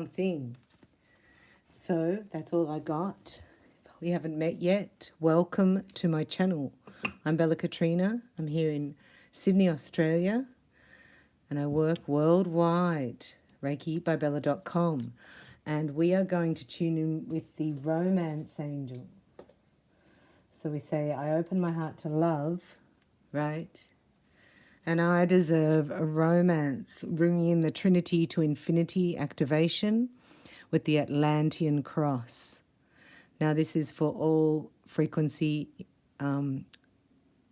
something. So that's all I got. If we haven't met yet, welcome to my channel. I'm Bella Katrina. I'm here in Sydney, Australia, and I work worldwide. ReikiByBella.com. And we are going to tune in with the romance angels. So we say, I open my heart to love, right? And I deserve a romance, bringing in the Trinity to Infinity activation with the Atlantean cross. Now this is for all frequency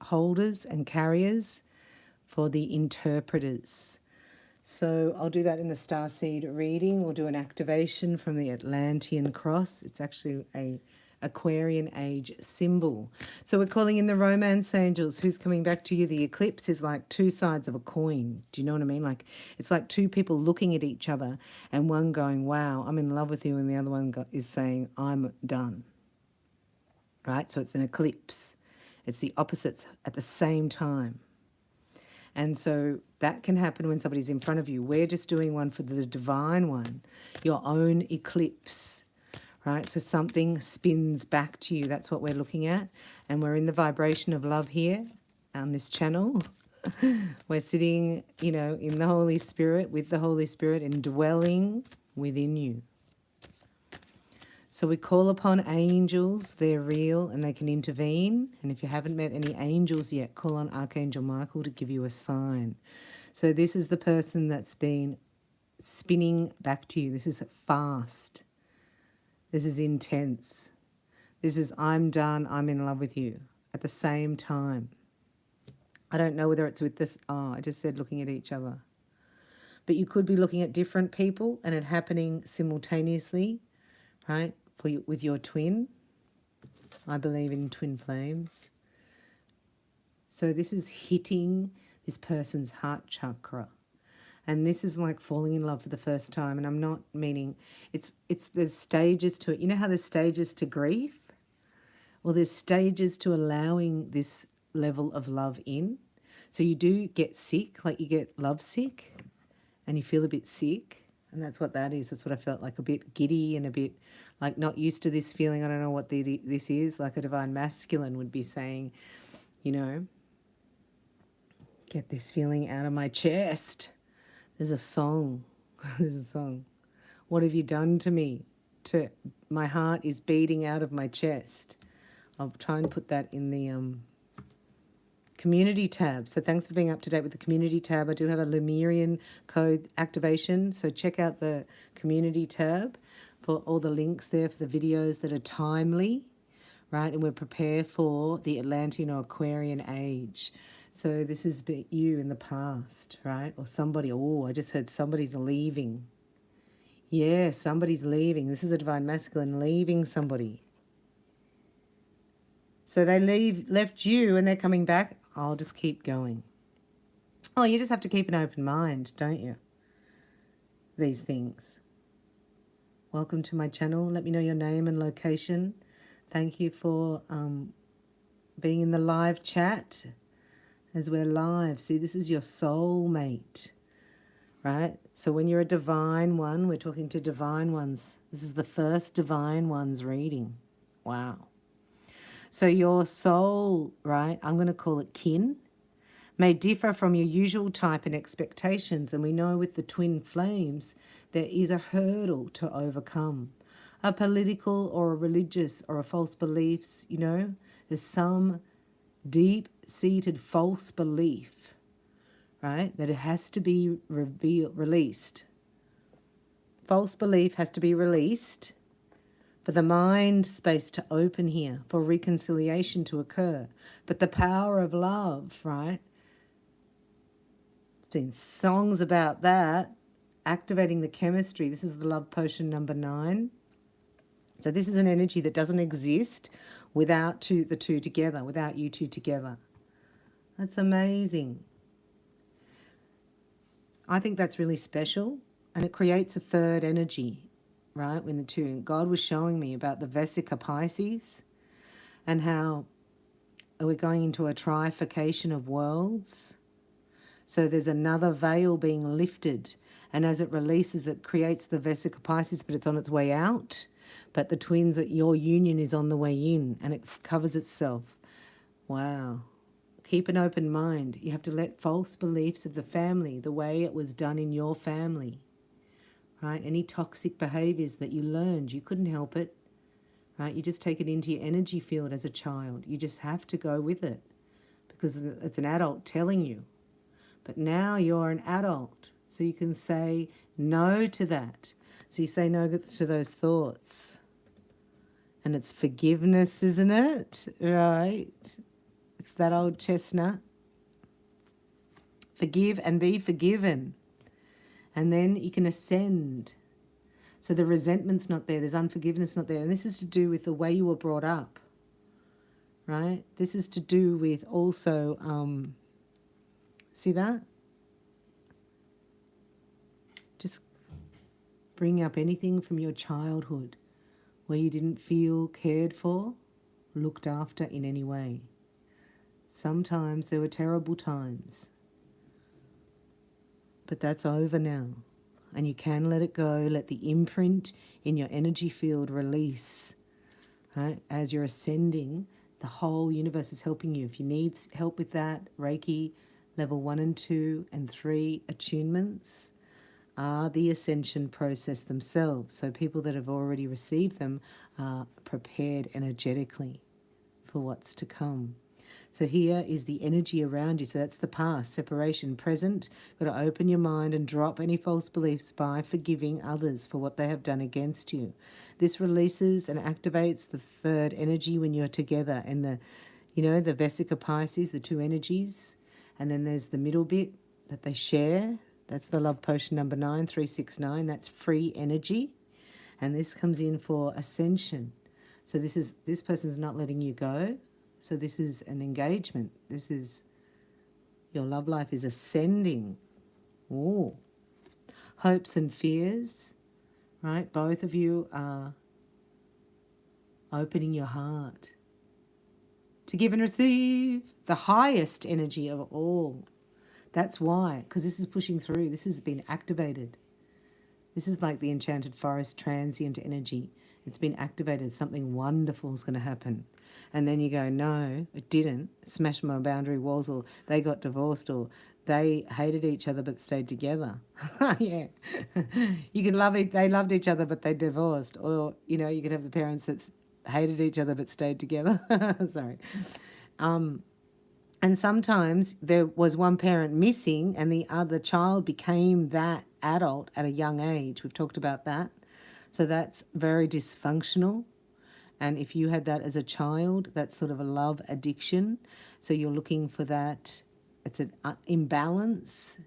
holders and carriers, for the interpreters. So I'll do that in the starseed reading. We'll do an activation from the Atlantean cross. It's actually a Aquarian age symbol. So we're calling in the romance angels. Who's coming back to you? The eclipse is like two sides of a coin. Do you know what I mean? Like it's like two people looking at each other and one going, wow, I'm in love with you, and the other one is saying, I'm done. Right? So it's an eclipse. It's the opposites at the same time. And so that can happen when somebody's in front of you. We're just doing one for the divine one, your own eclipse. Right, so something spins back to you. That's what we're looking at. And we're in the vibration of love here on this channel. We're sitting, you know, in the Holy Spirit, with the Holy Spirit, and dwelling within you. So we call upon angels. They're real and they can intervene. And if you haven't met any angels yet, call on Archangel Michael to give you a sign. So this is the person that's been spinning back to you. This is fast. This is intense. This is, I'm done, I'm in love with you at the same time. I don't know whether it's with this, I just said looking at each other. But you could be looking at different people and it happening simultaneously, right, with your twin. I believe in twin flames. So this is hitting this person's heart chakra. And this is like falling in love for the first time. And I'm not meaning, there's stages to it. You know how there's stages to grief? Well, there's stages to allowing this level of love in. So you do get sick, like you get love sick, and you feel a bit sick. And that's what that is. That's what I felt, like, a bit giddy and a bit like not used to this feeling. I don't know what this is. Like a divine masculine would be saying, you know, get this feeling out of my chest. There's a song. There's a song. What have you done to me? My heart is beating out of my chest. I'll try and put that in the community tab. So thanks for being up to date with the community tab. I do have a Lemurian code activation. So check out the community tab for all the links there for the videos that are timely, right? And we're prepared for the Atlantean or Aquarian age. So this is you in the past, right? Or somebody, oh, I just heard somebody's leaving. Yeah, somebody's leaving. This is a divine masculine leaving somebody. So they left you and they're coming back. I'll just keep going. Oh, you just have to keep an open mind, don't you? These things. Welcome to my channel. Let me know your name and location. Thank you for being in the live chat. As we're live, see, this is your soulmate, right? So when you're a divine one, we're talking to divine ones. This is the first divine ones reading. Wow. So your soul, right, I'm going to call it kin, may differ from your usual type and expectations. And we know with the twin flames, there is a hurdle to overcome. A political or a religious or a false beliefs, you know, there's some deep-seated false belief, right, that it has to be released. False belief has to be released for the mind space to open here, for reconciliation to occur. But the power of love, right, there's been songs about that, activating the chemistry. This is the love potion number 9. So this is an energy that doesn't exist without the two together, without you two together. That's amazing. I think that's really special, and it creates a third energy, right, when the two. And God was showing me about the Vesica Pisces and how we're going into a trifurcation of worlds. So there's another veil being lifted, And as it releases, it creates the Vesica Pisces, but it's on its way out. But the twins, your union is on the way in, and it covers itself. Wow. Keep an open mind. You have to let false beliefs of the family, the way it was done in your family, right? Any toxic behaviors that you learned, you couldn't help it, right? You just take it into your energy field as a child. You just have to go with it because it's an adult telling you. But now you're an adult, so you can say no to that. So you say no to those thoughts. And it's forgiveness, isn't it? Right? It's that old chestnut. Forgive and be forgiven. And then you can ascend. So the resentment's not there. There's unforgiveness not there. And this is to do with the way you were brought up. Right? This is to do with also, see that? Just bring up anything from your childhood where you didn't feel cared for, looked after in any way. Sometimes there were terrible times, but that's over now. And you can let it go, let the imprint in your energy field release. Right? As you're ascending, the whole universe is helping you. If you need help with that, Reiki level 1 and 2 and 3 attunements are the ascension process themselves. So people that have already received them are prepared energetically for what's to come. So here is the energy around you. So that's the past, separation, present. Got to open your mind and drop any false beliefs by forgiving others for what they have done against you. This releases and activates the third energy when you're together. And the Vesica Pisces, the two energies. And then there's the middle bit that they share. That's the love potion number 9, 369. That's free energy. And this comes in for ascension. So this person's not letting you go. So this is an engagement. This is, your love life is ascending. Ooh. Hopes and fears, right? Both of you are opening your heart to give and receive the highest energy of all. That's why, because this is pushing through. This has been activated. This is like the enchanted forest transient energy. It's been activated. Something wonderful is going to happen. And then you go, no, it didn't. Smash my boundary walls, or they got divorced, or they hated each other but stayed together. Yeah. You can love it. They loved each other but they divorced. Or, you could have the parents that hated each other but stayed together. Sorry. And sometimes there was one parent missing and the other child became that adult at a young age. We've talked about that. So that's very dysfunctional. And if you had that as a child, that's sort of a love addiction. So you're looking for that. It's an imbalance,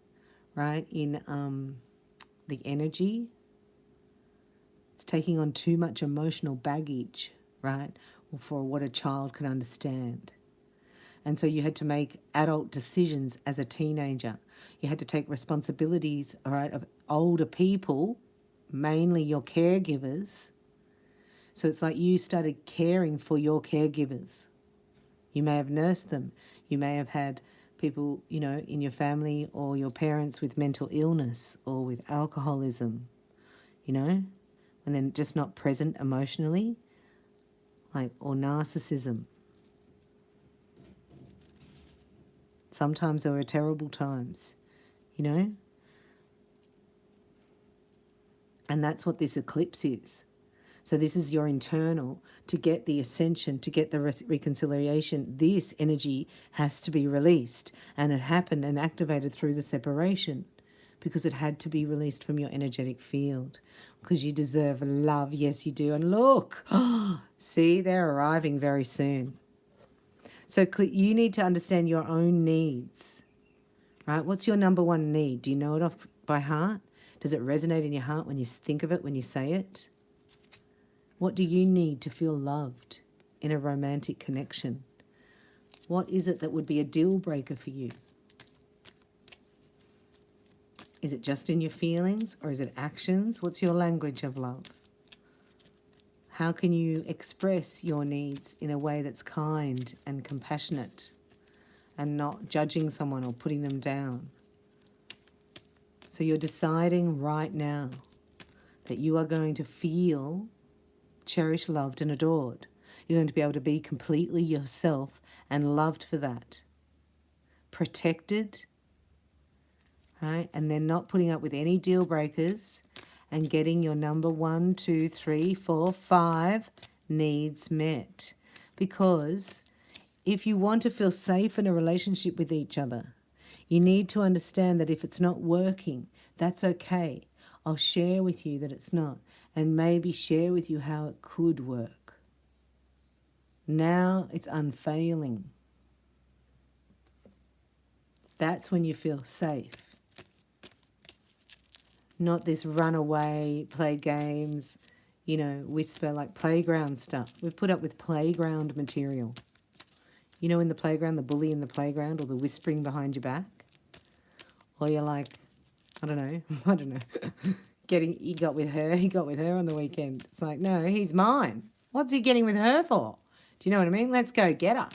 right, in the energy. It's taking on too much emotional baggage, right, for what a child can understand. And so you had to make adult decisions as a teenager. You had to take responsibilities, all right, of older people, mainly your caregivers. So it's like you started caring for your caregivers. You may have nursed them. You may have had people, in your family or your parents with mental illness or with alcoholism, and then just not present emotionally, or narcissism. Sometimes there were terrible times, And that's what this eclipse is. So this is your internal. To get the ascension, to get the reconciliation, this energy has to be released. And it happened and activated through the separation because it had to be released from your energetic field because you deserve love. Yes, you do. And look, see, they're arriving very soon. So you need to understand your own needs, right? What's your number one need? Do you know it off by heart? Does it resonate in your heart when you think of it, when you say it? What do you need to feel loved in a romantic connection? What is it that would be a deal breaker for you? Is it just in your feelings or is it actions? What's your language of love? How can you express your needs in a way that's kind and compassionate and not judging someone or putting them down? So you're deciding right now that you are going to feel cherished, loved, and adored. You're going to be able to be completely yourself and loved for that. Protected, right? And then not putting up with any deal breakers and getting your number 1, 2, 3, 4, 5 needs met. Because if you want to feel safe in a relationship with each other, you need to understand that if it's not working, that's okay. I'll share with you that it's not, and maybe share with you how it could work. Now it's unfailing. That's when you feel safe. Not this runaway, play games, you know, whisper, like playground stuff. We've put up with playground material. You know, in the playground, the bully in the playground, or the whispering behind your back. Or you're like, I don't know, he got with her on the weekend. It's like, no, he's mine. What's he getting with her for? Do you know what I mean? Let's go get her.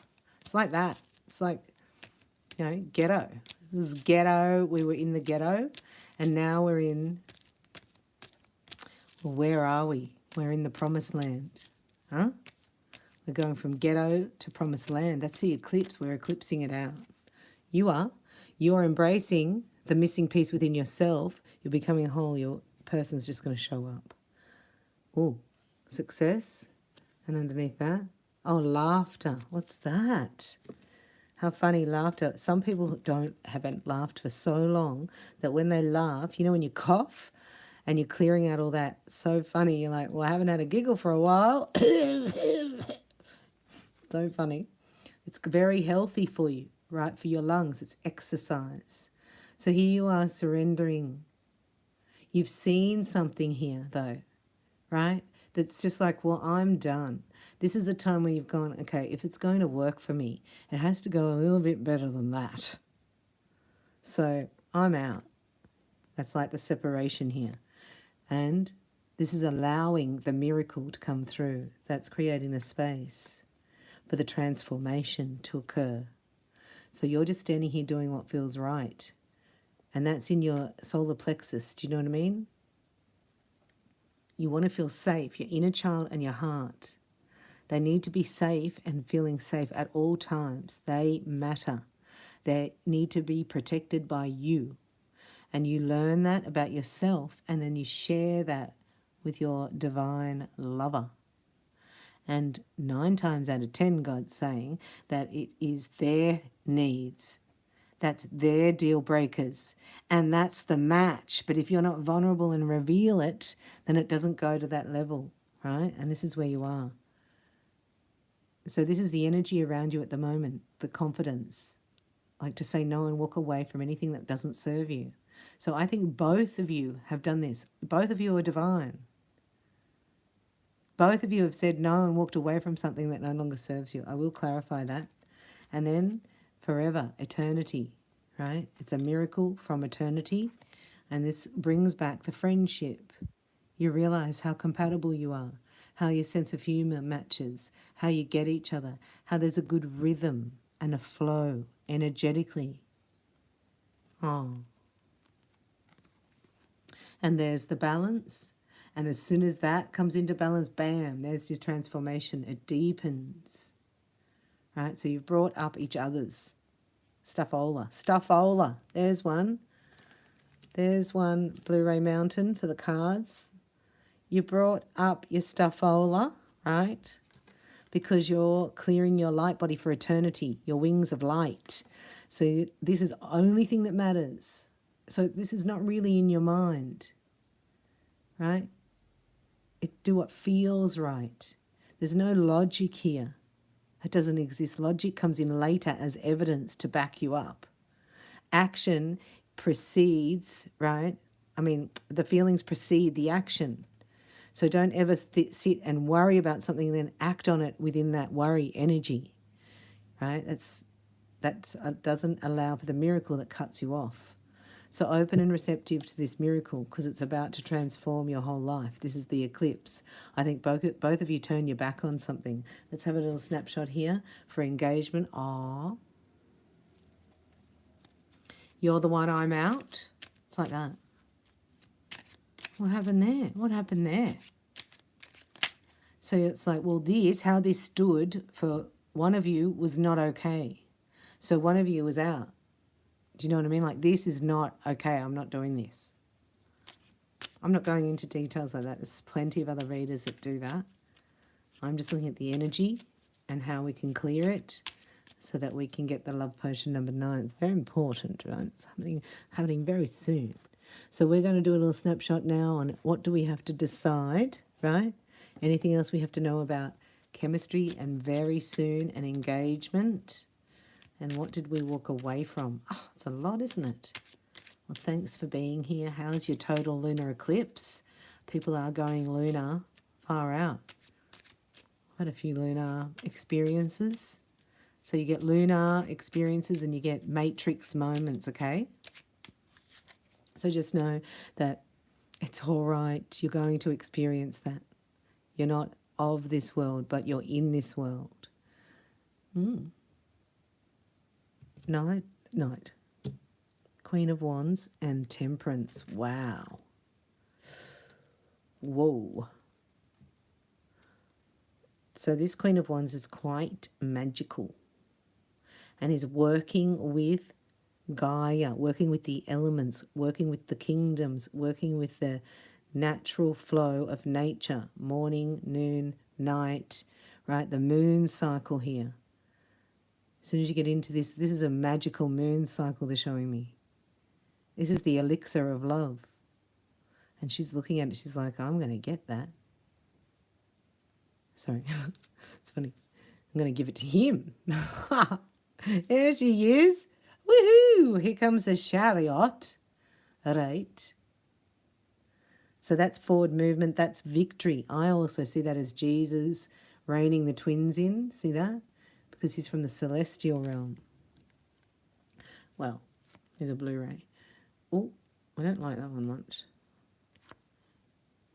It's like that. It's like, you know, ghetto. This is ghetto. We were in the ghetto, and now we're in, well, where are we? We're in the promised land. Huh? We're going from ghetto to promised land. That's the eclipse. We're eclipsing it out. You are. You are embracing the missing piece within yourself. You're becoming whole. Your person's just going to show up. Oh, success. And underneath that, oh, laughter. What's that? How funny, laughter. Some people haven't laughed for so long that when they laugh, you know, when you cough and you're clearing out all that, so funny. You're like, well, I haven't had a giggle for a while. So funny. It's very healthy for you, right? For your lungs. It's exercise. So here you are surrendering. You've seen something here, though, right? That's just like, well, I'm done. This is a time where you've gone, okay, if it's going to work for me, it has to go a little bit better than that. So I'm out. That's like the separation here. And this is allowing the miracle to come through. That's creating the space for the transformation to occur. So you're just standing here doing what feels right. And that's in your solar plexus. Do you know what I mean? You want to feel safe, your inner child and your heart. They need to be safe and feeling safe at all times. They matter. They need to be protected by you. And you learn that about yourself, and then you share that with your divine lover. And 9 times out of 10, God's saying that it is their needs. That's their deal breakers. And that's the match. But if you're not vulnerable and reveal it, then it doesn't go to that level, right? And this is where you are. So this is the energy around you at the moment, the confidence, like to say no and walk away from anything that doesn't serve you. So I think both of you have done this. Both of you are divine. Both of you have said no and walked away from something that no longer serves you. I will clarify that. And then forever, eternity, right? It's a miracle from eternity. And this brings back the friendship. You realize how compatible you are, how your sense of humor matches, how you get each other, how there's a good rhythm and a flow energetically. Oh. And there's the balance. And as soon as that comes into balance, bam, there's your transformation. It deepens. Right? So you've brought up each other's stuffola. Stuffola. There's one. There's one, Blu-ray Mountain for the cards. You brought up your stuffola, right? Because you're clearing your light body for eternity, your wings of light. So this is the only thing that matters. So this is not really in your mind, right? Do what feels right. There's no logic here. It doesn't exist. Logic comes in later as evidence to back you up. Action precedes, right? I mean, the feelings precede the action. So don't ever sit and worry about something and then act on it within that worry energy, right? That doesn't allow for the miracle that cuts you off. So open and receptive to this miracle because it's about to transform your whole life. This is the eclipse. I think both of you turn your back on something. Let's have a little snapshot here for engagement. Aw. You're the one, I'm out. It's like that. What happened there? What happened there? So it's like, well, how this stood for one of you was not okay. So one of you was out. Do you know what I mean? Like, this is not okay. I'm not doing this. I'm not going into details like that. There's plenty of other readers that do that. I'm just looking at the energy and how we can clear it so that we can get the love potion number 9. It's very important, right? It's happening very soon. So we're going to do a little snapshot now on what do we have to decide, right? Anything else we have to know about chemistry and very soon an engagement? And what did we walk away from? Oh, it's a lot, isn't it? Well, thanks for being here. How's your total lunar eclipse? People are going lunar far out. I've had a few lunar experiences. So you get lunar experiences and you get matrix moments, okay? So just know that it's all right. You're going to experience that. You're not of this world, but you're in this world. Night. Queen of Wands and Temperance. Wow. Whoa. So this Queen of Wands is quite magical and is working with Gaia, working with the elements, working with the kingdoms, working with the natural flow of nature, morning, noon, night, right? The moon cycle here. As soon as you get into this is a magical moon cycle they're showing me. This is the elixir of love. And she's looking at it, she's like, I'm going to get that. Sorry, it's funny. I'm going to give it to him. There she is. Woohoo! Here comes the chariot. Right. So that's forward movement. That's victory. I also see that as Jesus reining the twins in. See that? Because he's from the celestial realm. Well, here's a Blu-ray. Oh, I don't like that one much.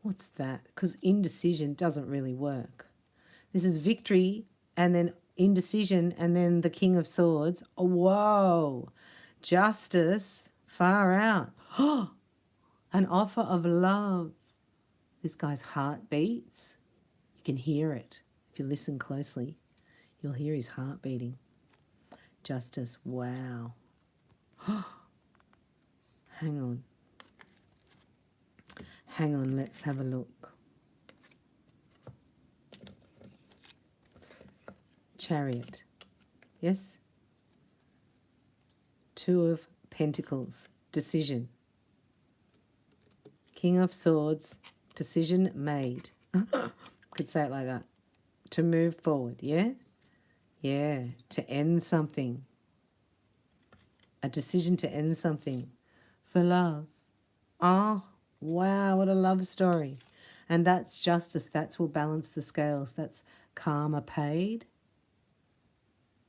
What's that? Because indecision doesn't really work. This is victory and then indecision and then the King of Swords. Oh, whoa. Justice. Far out. Oh, an offer of love. This guy's heart beats. You can hear it. If you listen closely, you'll hear his heart beating. Justice. Wow. Hang on. Hang on, let's have a look. Chariot. Yes? 2 of Pentacles. Decision. King of Swords. Decision made. Could say it like that. To move forward, yeah? Yeah, to end something. A decision to end something. For love. Oh, wow, what a love story. And that's justice. That's will balance the scales. That's karma paid.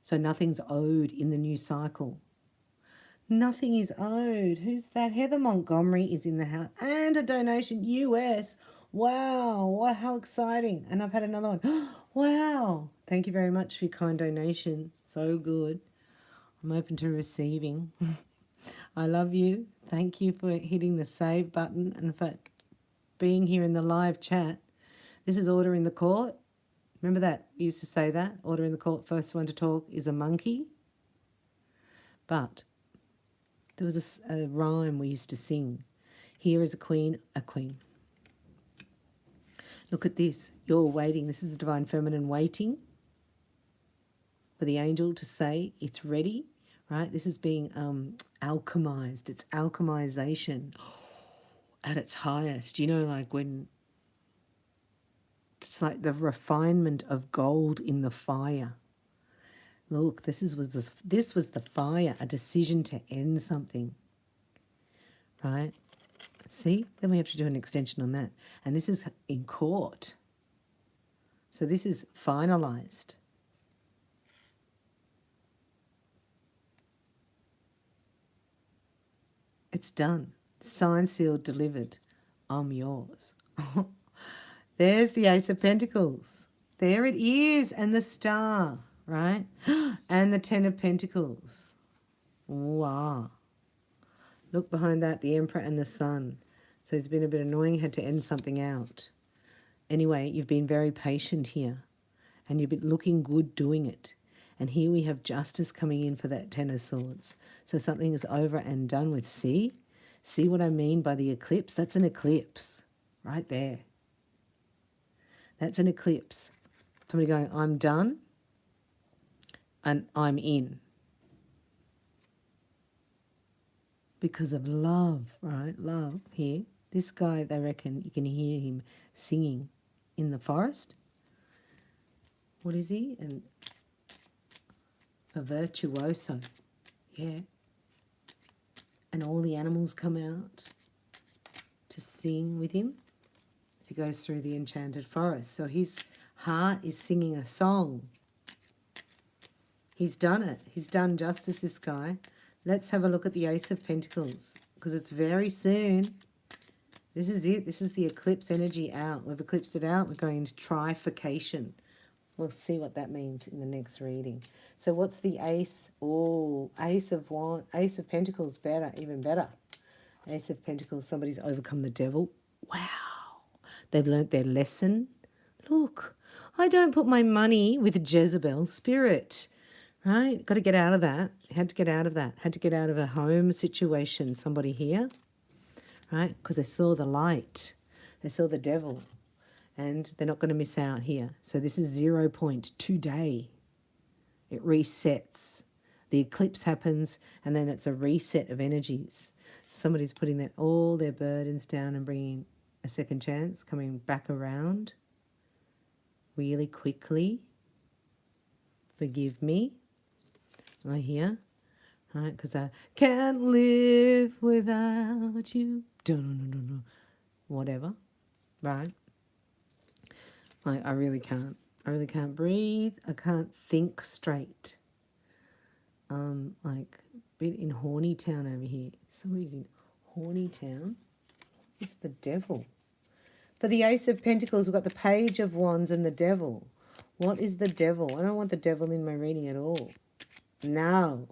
So nothing's owed in the new cycle. Nothing is owed. Who's that? Heather Montgomery is in the house. And a donation, US. Wow, how exciting. And I've had another one. Wow. Thank you very much for your kind donation. So good. I'm open to receiving. I love you. Thank you for hitting the save button and for being here in the live chat. This is Order in the Court. Remember that? We used to say that. Order in the Court, first one to talk is a monkey. But there was a rhyme we used to sing. Here is a queen, a queen. Look at this. You're waiting. This is the Divine Feminine waiting for the angel to say it's ready, right? This is being alchemized. It's alchemization at its highest. You know, like when it's like the refinement of gold in the fire. Look, this was the fire, a decision to end something, right? See? Then we have to do an extension on that. And this is in court. So this is finalized. It's done. Signed, sealed, delivered. I'm yours. There's the Ace of Pentacles. There it is. And the star, right? And the 10 of Pentacles. Wow. Look behind that, the Emperor and the Sun. So it's been a bit annoying, had to end something out. Anyway, you've been very patient here, and you've been looking good doing it. And here we have justice coming in for that Ten of Swords. So something is over and done with. See? See what I mean by the eclipse? That's an eclipse right there. That's an eclipse. Somebody going, I'm done and I'm in. Because of love, right? Love here. This guy, they reckon you can hear him singing in the forest. What is he? A virtuoso. Yeah. And all the animals come out to sing with him as he goes through the enchanted forest. So his heart is singing a song. He's done it. He's done justice, this guy. Let's have a look at the Ace of Pentacles, because it's very soon. This is it. This is the eclipse energy out. We've eclipsed it out. We're going into trifurcation. We'll see what that means in the next reading. So what's the ace? Oh, Ace of Pentacles, better, even better. Ace of Pentacles, somebody's overcome the devil. Wow. They've learnt their lesson. Look, I don't put my money with Jezebel spirit, right? Got to get out of that. Had to get out of that. Had to get out of a home situation. Somebody here, right? Because they saw the light. They saw the devil. And they're not going to miss out here. So this is 0 point today. It resets. The eclipse happens, and then it's a reset of energies. Somebody's putting all their burdens down and bringing a second chance, coming back around really quickly. Forgive me. I hear, right? Because I can't live without you. Whatever, right? I really can't. I really can't breathe. I can't think straight. Like a bit in Horny Town over here. Somebody's in Horny Town. It's the devil. For the Ace of Pentacles, we've got the Page of Wands and the devil. What is the devil? I don't want the devil in my reading at all. No.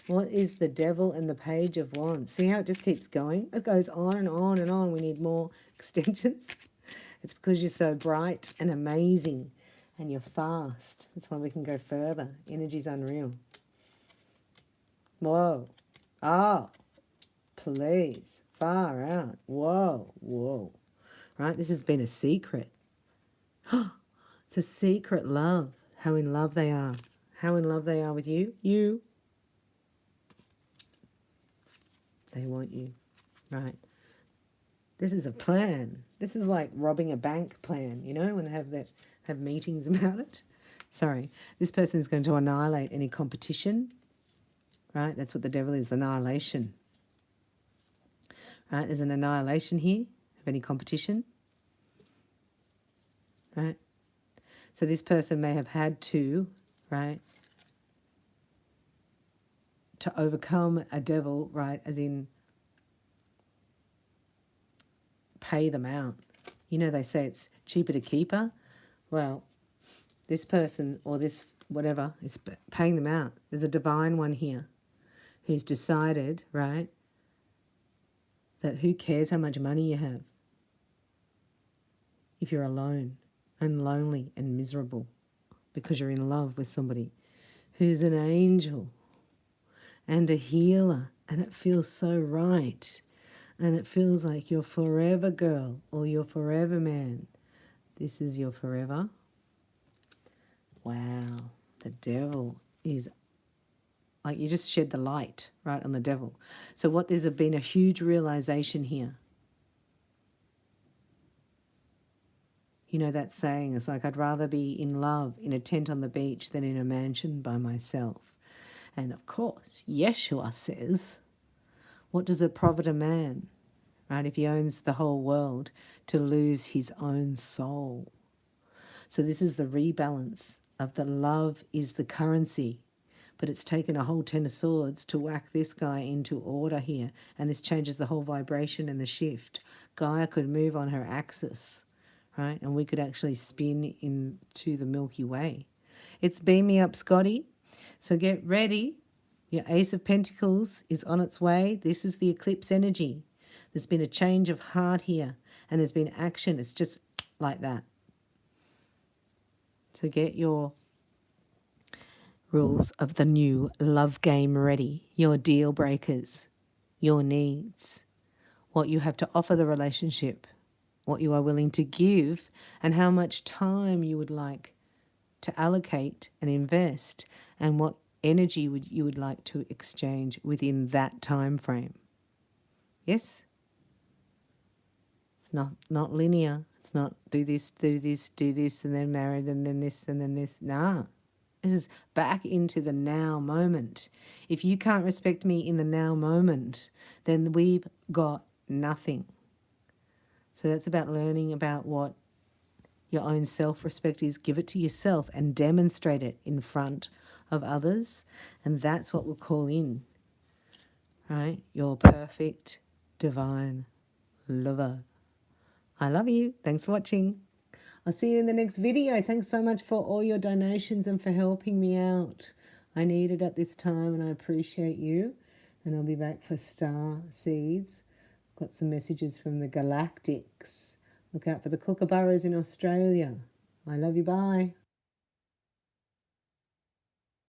What is the devil and the Page of Wands? See how it just keeps going? It goes on and on and on. We need more extensions. It's because you're so bright and amazing and you're fast. That's why we can go further. Energy's unreal. Whoa. Oh, please. Far out. Whoa, whoa. Right? This has been a secret. It's a secret love. How in love they are. How in love they are with you. You. They want you. Right? This is a plan. This is like robbing a bank plan, you know, when they have meetings about it. Sorry. This person is going to annihilate any competition, right? That's what the devil is, annihilation. Right? There's an annihilation here of any competition. Right? So this person may have had to, right, to overcome a devil, right, as in pay them out. You know, they say it's cheaper to keep her. Well, this person or this whatever is paying them out. There's a divine one here who's decided, right, that who cares how much money you have if you're alone and lonely and miserable because you're in love with somebody who's an angel and a healer, and it feels so right. And it feels like your forever girl or your forever man. This is your forever. Wow. The devil is like you just shed the light, right, on the devil. So there's been a huge realization here. You know that saying, it's like I'd rather be in love in a tent on the beach than in a mansion by myself. And of course, Yeshua says, what does it profit a man, right, if he owns the whole world, to lose his own soul? So this is the rebalance of the love is the currency. But it's taken a whole 10 of swords to whack this guy into order here. And this changes the whole vibration and the shift. Gaia could move on her axis, right? And we could actually spin into the Milky Way. It's beam me up, Scotty. So get ready. Your Ace of Pentacles is on its way. This is the eclipse energy. There's been a change of heart here, and there's been action. It's just like that. So get your rules of the new love game ready, your deal breakers, your needs, what you have to offer the relationship, what you are willing to give, and how much time you would like to allocate and invest, and what energy you would like to exchange within that time frame. Yes? It's not linear. It's not do this, and then married, and then this, and then this. Nah. This is back into the now moment. If you can't respect me in the now moment, then we've got nothing. So that's about learning about what your own self-respect is. Give it to yourself and demonstrate it in front of others. And that's what we'll call in, right? Your perfect, divine lover. I love you. Thanks for watching. I'll see you in the next video. Thanks so much for all your donations and for helping me out. I need it at this time, and I appreciate you. And I'll be back for star seeds. Got some messages from the galactics. Look out for the kookaburras in Australia. I love you. Bye.